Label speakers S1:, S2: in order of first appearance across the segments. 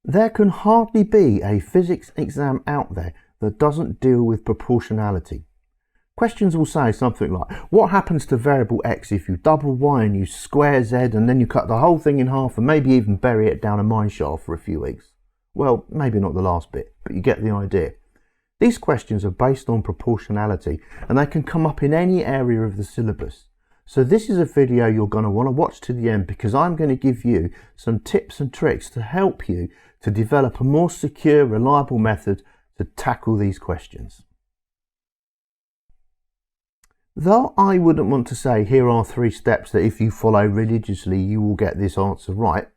S1: There can hardly be a physics exam out there that doesn't deal with proportionality. Questions will say something like, what happens to variable x if you double y and you square z and then you cut the whole thing in half and maybe even bury it down a mine shaft for a few weeks? Well, maybe not the last bit, but you get the idea. These questions are based on proportionality and they can come up in any area of the syllabus. So this is a video you're going to want to watch to the end because I'm going to give you some tips and tricks to help you to develop a more secure, reliable method to tackle these questions. Though I wouldn't want to say here are 3 steps that if you follow religiously you will get this answer right,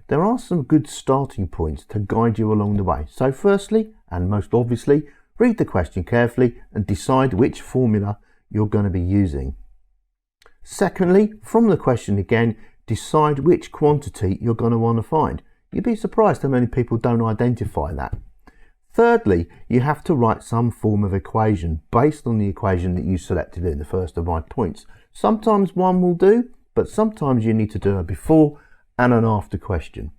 S1: there are some good starting points to guide you along the way. So firstly, and most obviously, read the question carefully and decide which formula you're going to be using. Secondly, from the question again, decide which quantity you're going to want to find. You'd be surprised how many people don't identify that. Thirdly, you have to write some form of equation based on the equation that you selected in the first of my points. Sometimes one will do, but sometimes you need to do a before and an after question.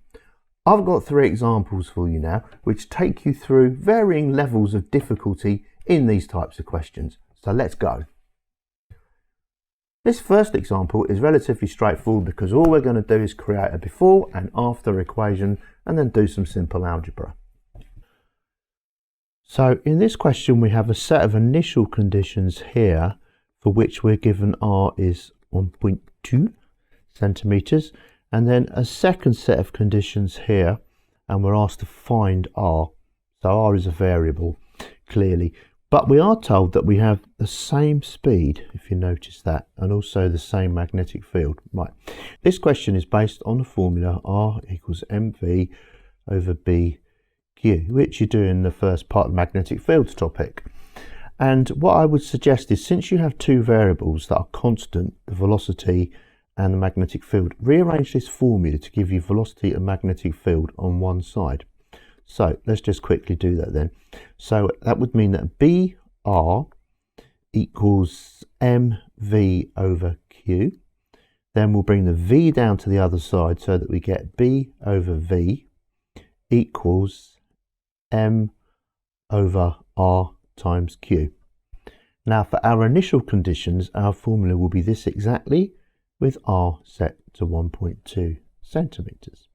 S1: I've got 3 examples for you now, which take you through varying levels of difficulty in these types of questions. So let's go. This first example is relatively straightforward because all we're going to do is create a before and after equation and then do some simple algebra. So in this question we have a set of initial conditions here for which we're given r is 1.2 centimeters and then a second set of conditions here and we're asked to find r. So r is a variable clearly. But we are told that we have the same speed, if you notice that, and also the same magnetic field. Right. This question is based on the formula R equals mv over bq, which you do in the first part of the magnetic fields topic. And what I would suggest is, since you have 2 variables that are constant, the velocity and the magnetic field, rearrange this formula to give you velocity and magnetic field on one side. So let's just quickly do that then. So that would mean that BR equals mv over q. Then we'll bring the v down to the other side so that we get b over v equals m over r times q. Now for our initial conditions, our formula will be this exactly, with r set to 1.2 centimeters.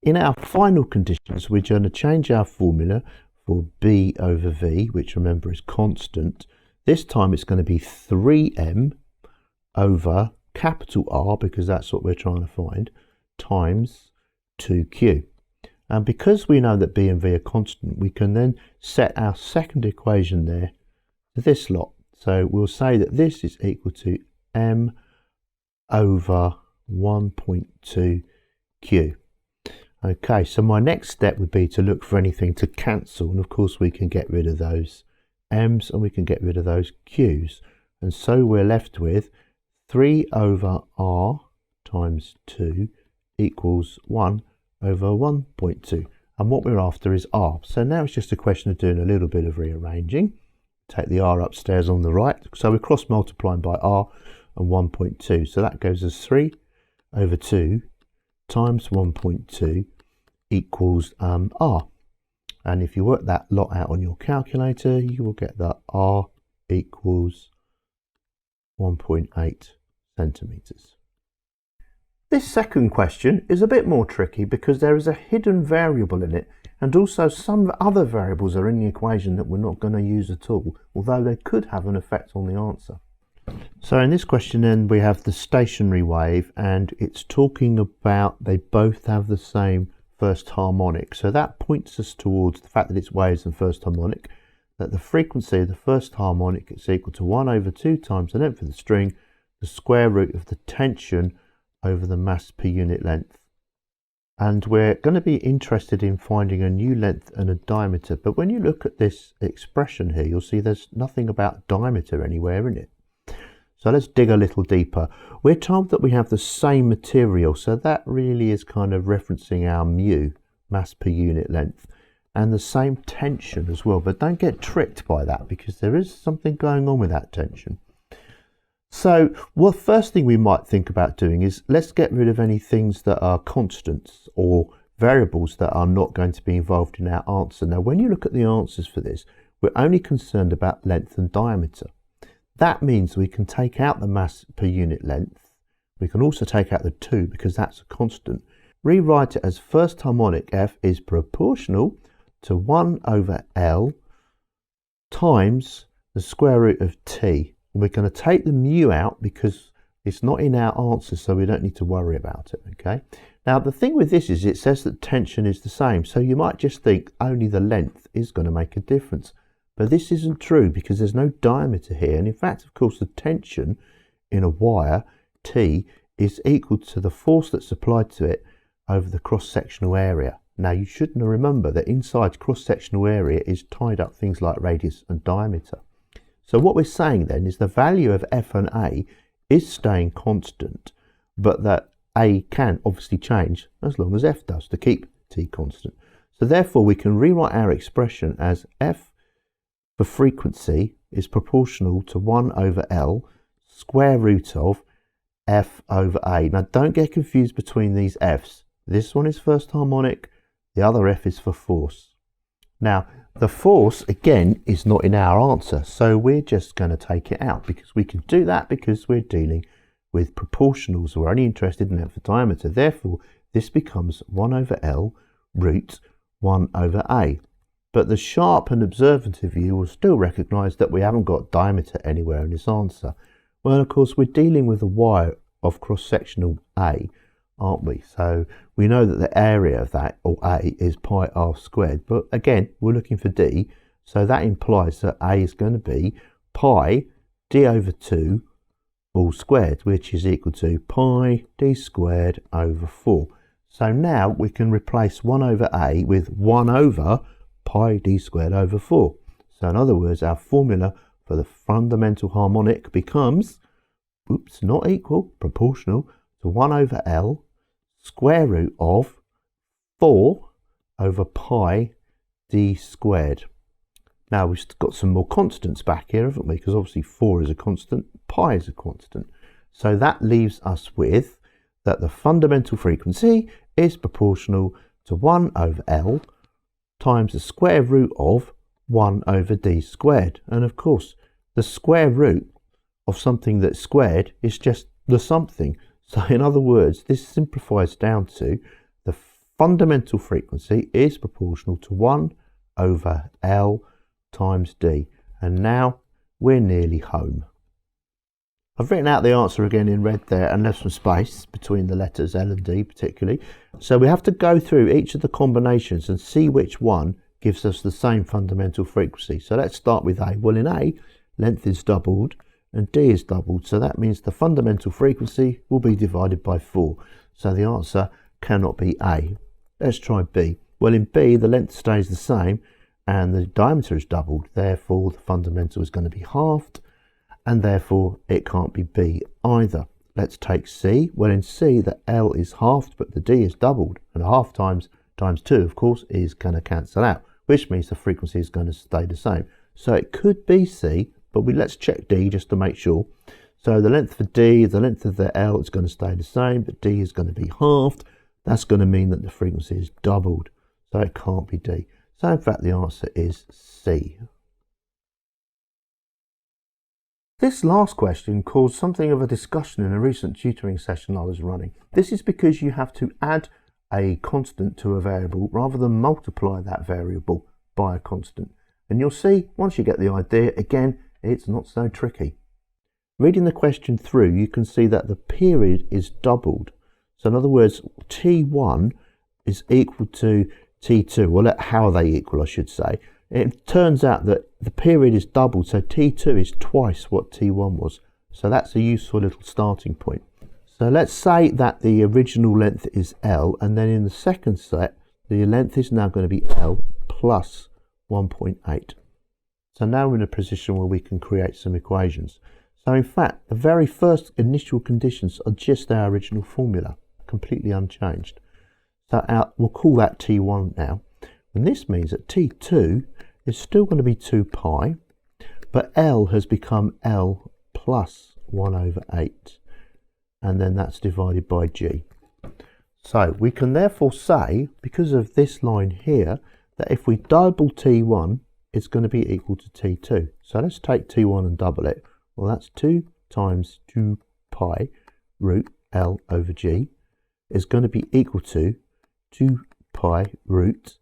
S1: In our final conditions, we're going to change our formula for b over v, which remember is constant. This time it's going to be 3m over capital R, because that's what we're trying to find, times 2q. And because we know that b and v are constant, we can then set our second equation there to this lot. So we'll say that this is equal to m over 1.2q. Okay, so my next step would be to look for anything to cancel, and of course we can get rid of those m's and we can get rid of those q's, and so we're left with 3 over r times 2 equals 1 over 1.2, and what we're after is r. So now it's just a question of doing a little bit of rearranging. Take the r upstairs on the right, so we're cross multiplying by r and 1.2, so that goes as 3 over 2 times 1.2 equals r. And if you work that lot out on your calculator, you will get that r equals 1.8 centimeters. This second question is a bit more tricky because there is a hidden variable in it, and also some other variables are in the equation that we're not going to use at all, although they could have an effect on the answer. So in this question then we have the stationary wave, and it's talking about they both have the same first harmonic. So that points us towards the fact that it's waves and first harmonic, that the frequency of the first harmonic is equal to 1 over 2 times the length of the string, the square root of the tension over the mass per unit length. And we're going to be interested in finding a new length and a diameter, but when you look at this expression here, you'll see there's nothing about diameter anywhere in it. So let's dig a little deeper. We're told that we have the same material, so that really is kind of referencing our mu, mass per unit length, and the same tension as well. But don't get tricked by that, because there is something going on with that tension. So, well, first thing we might think about doing is let's get rid of any things that are constants or variables that are not going to be involved in our answer. Now, when you look at the answers for this, we're only concerned about length and diameter. That means we can take out the mass per unit length. We can also take out the 2 because that's a constant. Rewrite it as first harmonic f is proportional to 1 over L times the square root of t. We're going to take the mu out because it's not in our answer, so we don't need to worry about it, okay? Now, the thing with this is it says that tension is the same, so you might just think only the length is going to make a difference. But this isn't true because there's no diameter here. And in fact, of course, the tension in a wire, T, is equal to the force that's applied to it over the cross-sectional area. Now, you should remember that inside cross-sectional area is tied up things like radius and diameter. So what we're saying then is the value of F and A is staying constant, but that A can obviously change as long as F does to keep T constant. So therefore, we can rewrite our expression as F for frequency is proportional to 1 over L square root of F over A. Now, don't get confused between these F's. This one is first harmonic, the other F is for force. Now, the force, again, is not in our answer, so we're just going to take it out because we can do that because we're dealing with proportionals. We're only interested in length and diameter. Therefore, this becomes 1 over L root 1 over A. But the sharp and observant of you will still recognise that we haven't got diameter anywhere in this answer. Well, of course, we're dealing with a wire of cross-sectional A, aren't we? So we know that the area of that, or A, is pi r squared. But again, we're looking for D, so that implies that A is going to be pi d over 2 all squared, which is equal to pi d squared over 4. So now we can replace 1 over A with 1 over pi d squared over 4. So in other words, our formula for the fundamental harmonic becomes, not equal, proportional to 1 over L square root of 4 over pi d squared. Now we've got some more constants back here, haven't we? Because obviously 4 is a constant, pi is a constant. So that leaves us with that the fundamental frequency is proportional to 1 over L times the square root of 1 over d squared. And of course, the square root of something that's squared is just the something. So in other words, this simplifies down to the fundamental frequency is proportional to 1 over L times d. And now we're nearly home. I've written out the answer again in red there and left some space between the letters L and D particularly. So we have to go through each of the combinations and see which one gives us the same fundamental frequency. So let's start with A. Well, in A, length is doubled and D is doubled. So that means the fundamental frequency will be divided by 4. So the answer cannot be A. Let's try B. Well, in B, the length stays the same and the diameter is doubled. Therefore, the fundamental is going to be halved, and therefore it can't be B either. Let's take C. Well, in C, the L is halved, but the D is doubled, and half times 2, of course, is going to cancel out, which means the frequency is going to stay the same. So it could be C, but let's check D just to make sure. So the length for D, the length of the L is going to stay the same, but D is going to be halved. That's going to mean that the frequency is doubled, so it can't be D. So in fact, the answer is C. This last question caused something of a discussion in a recent tutoring session I was running. This is because you have to add a constant to a variable rather than multiply that variable by a constant. And you'll see, once you get the idea, again, it's not so tricky. Reading the question through, you can see that the period is doubled. So in other words, T1 is equal to T2. Well, how are they equal, I should say. It turns out that the period is doubled, so T2 is twice what T1 was. So that's a useful little starting point. So let's say that the original length is L, and then in the second set, the length is now going to be L plus 1.8. So now we're in a position where we can create some equations. So in fact, the very first initial conditions are just our original formula, completely unchanged. So we'll call that T1 now. And this means that T2 is still going to be 2 pi, but L has become L plus 1 over 8. And then that's divided by G. So we can therefore say, because of this line here, that if we double T1, it's going to be equal to T2. So let's take T1 and double it. Well, that's 2 times 2 pi root L over G is going to be equal to 2 pi root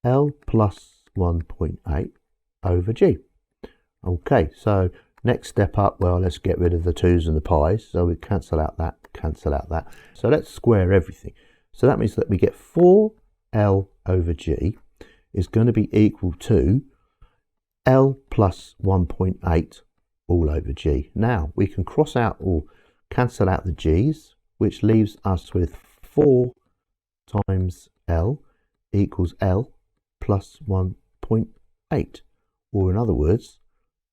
S1: L plus 1.8 over G. Okay, so next step up, well, let's get rid of the 2's and the pi's. So we cancel out that, cancel out that. So let's square everything. So that means that we get 4L over G is going to be equal to L plus 1.8 all over G. Now we can cross out or cancel out the G's, which leaves us with 4 times L equals L plus 1.8. Or in other words,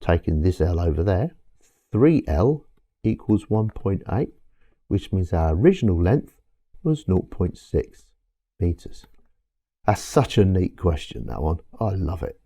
S1: taking this L over there, 3L equals 1.8, which means our original length was 0.6 meters. That's such a neat question, that one. I love it.